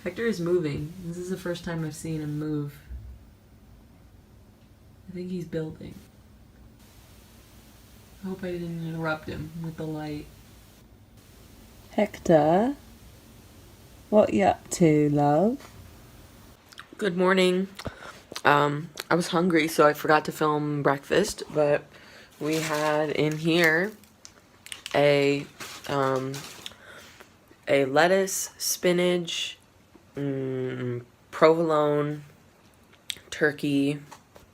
Hector is moving. This is the first time I've seen him move. I think he's building. I hope I didn't interrupt him with the light. Hector, what you up to, love? Good morning. I was hungry, so I forgot to film breakfast, but we had in here a lettuce, spinach, provolone, turkey,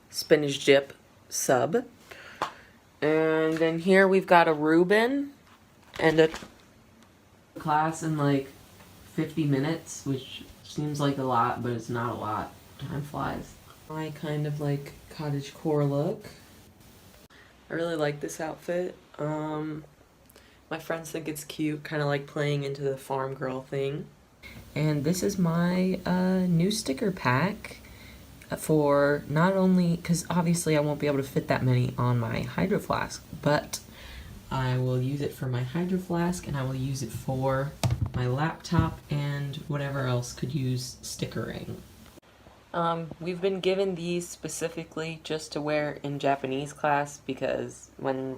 spinach dip sub. And then here we've got a Reuben and a class in like 50 minutes, which seems like a lot, but it's not a lot. Time flies. My kind of like cottagecore look. I really like this outfit. My friends think it's cute, kind of like playing into the farm girl thing. And this is my new sticker pack for not only, because obviously I won't be able to fit that many on my Hydro Flask, but I will use it for my Hydro Flask and I will use it for my laptop and whatever else could use stickering. We've been given these specifically just to wear in Japanese class because when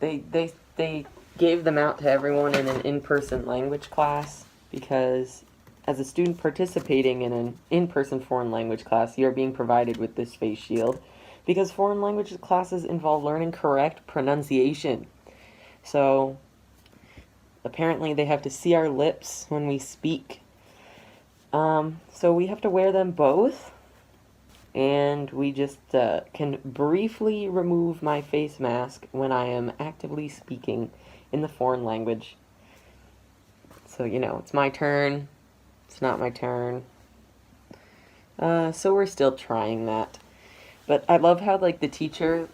they gave them out to everyone in an in-person language class because as a student participating in an in-person foreign language class, you're being provided with this face shield because foreign language classes involve learning correct pronunciation. So apparently they have to see our lips when we speak. So we have to wear them both, and we just can briefly remove my face mask when I am actively speaking in the foreign language. So, you know, it's my turn, it's not my turn. So we're still trying that. But I love how, like, the teacher,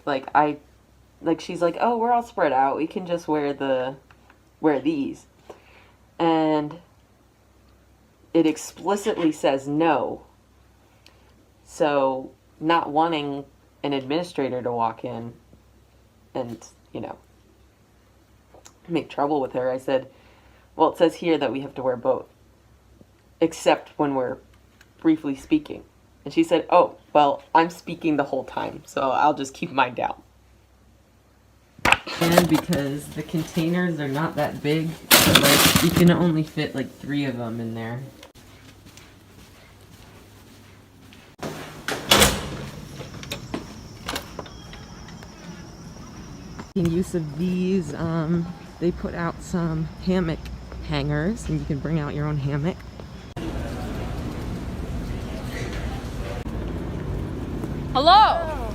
she's like, oh, we're all spread out, we can just wear these. And it explicitly says no. So, not wanting an administrator to walk in and, you know, make trouble with her, I said, well, it says here that we have to wear both, except when we're briefly speaking. And she said, oh, well, I'm speaking the whole time, so I'll just keep mine down. And because the containers are not that big, like, you can only fit like 3 of them in there. In use of these, they put out some hammock hangers, and you can bring out your own hammock. Hello!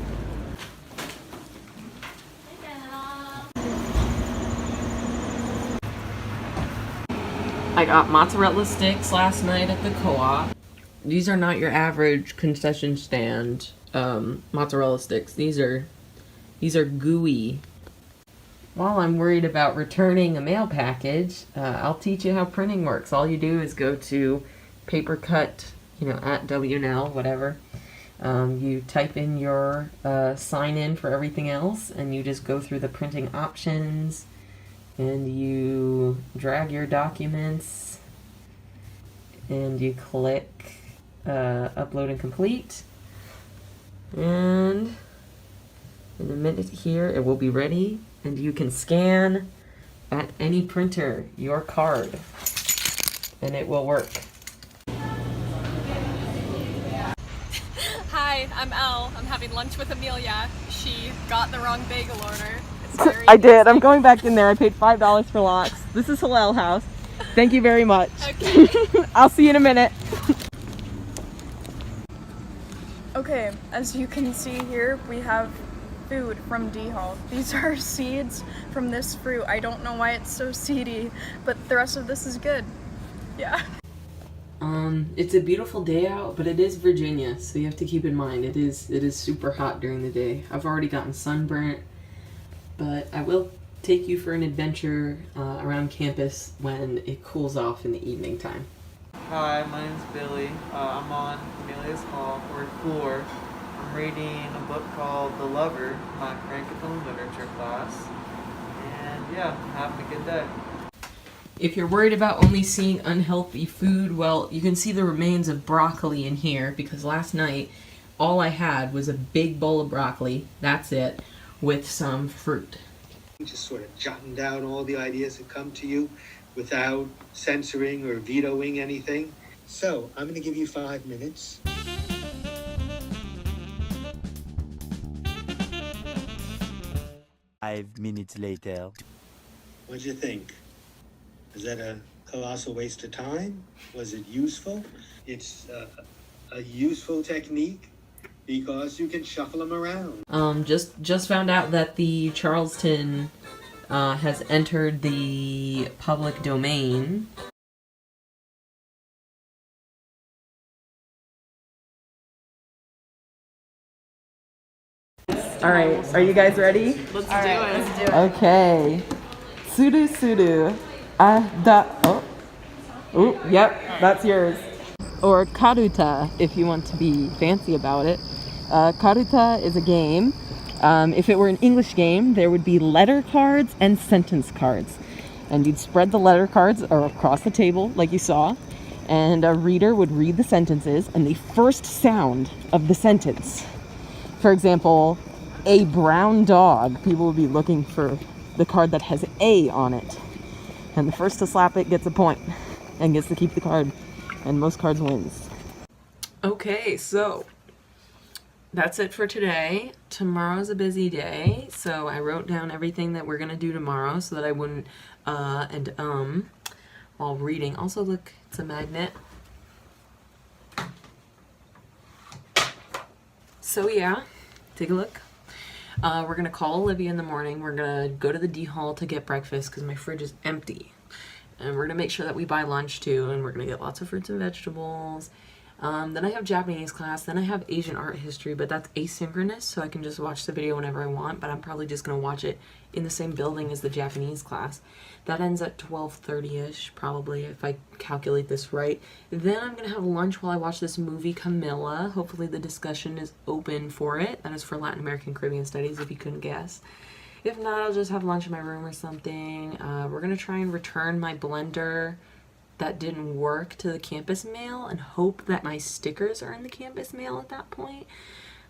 I got mozzarella sticks last night at the co-op. These are not your average concession stand mozzarella sticks. These are gooey. While I'm worried about returning a mail package, I'll teach you how printing works. All you do is go to paper cut, at WNL, whatever. You type in your sign in for everything else, and you just go through the printing options, and you drag your documents, and you click upload and complete. And in a minute here, it will be ready. And you can scan at any printer your card, and it will work. Hi, I'm Elle. I'm having lunch with Amelia. She got the wrong bagel order. It's very I did. I'm tasty. going back in there. I paid $5 for lox. This is Hillel House. Thank you very much. Okay. I'll see you in a minute. Okay, as you can see here, we have food from D-Hall. These are seeds from this fruit. I don't know why it's so seedy, but the rest of this is good. Yeah. It's a beautiful day out, but it is Virginia, so you have to keep in mind it is super hot during the day. I've already gotten sunburnt, but I will take you for an adventure around campus when it cools off in the evening time. Hi, my name's Billy. I'm on Amelia's Hall, ward 4. I'm reading a book called The Lover, my Francophone literature class. And yeah, I'm having a good day. If you're worried about only seeing unhealthy food, well, you can see the remains of broccoli in here because last night all I had was a big bowl of broccoli, that's it, with some fruit. Just sort of jotting down all the ideas that come to you without censoring or vetoing anything. So I'm going to give you 5 minutes. Five minutes later. What'd you think? Is that a colossal waste of time? Was it useful? It's a useful technique because you can shuffle them around. Just found out that the Charleston has entered the public domain. All right, are you guys ready? Let's do it. Okay. Sudu sudu. Yep, that's yours. Or Karuta, if you want to be fancy about it. Karuta is a game. If it were an English game, there would be letter cards and sentence cards. And you'd spread the letter cards across the table, like you saw, and a reader would read the sentences, and the first sound of the sentence, for example, a brown dog, people would be looking for the card that has A on it. And the first to slap it gets a point and gets to keep the card. And most cards wins. Okay, so that's it for today. Tomorrow's a busy day, so I wrote down everything that we're gonna do tomorrow so that I wouldn't while reading. Also, look, it's a magnet. So yeah, take a look. We're gonna call Olivia in the morning. We're gonna go to the D Hall to get breakfast because my fridge is empty. And we're gonna make sure that we buy lunch too, and we're gonna get lots of fruits and vegetables. Then I have Japanese class, then I have Asian art history, but that's asynchronous, so I can just watch the video whenever I want, but I'm probably just gonna watch it in the same building as the Japanese class. That ends at 12:30-ish, probably, if I calculate this right. Then I'm gonna have lunch while I watch this movie, Camilla. Hopefully the discussion is open for it. That is for Latin American Caribbean Studies, if you couldn't guess. If not, I'll just have lunch in my room or something. We're gonna try and return my blender that didn't work to the campus mail and hope that my stickers are in the campus mail at that point.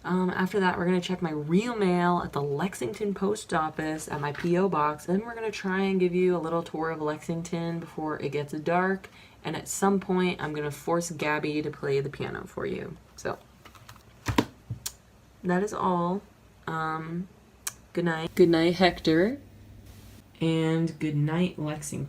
After that, we're gonna check my real mail at the Lexington post office at my P.O. box. Then we're gonna try and give you a little tour of Lexington before it gets dark. And at some point, I'm gonna force Gabby to play the piano for you. So, that is all. Good night. Good night, Hector. And good night, Lexington.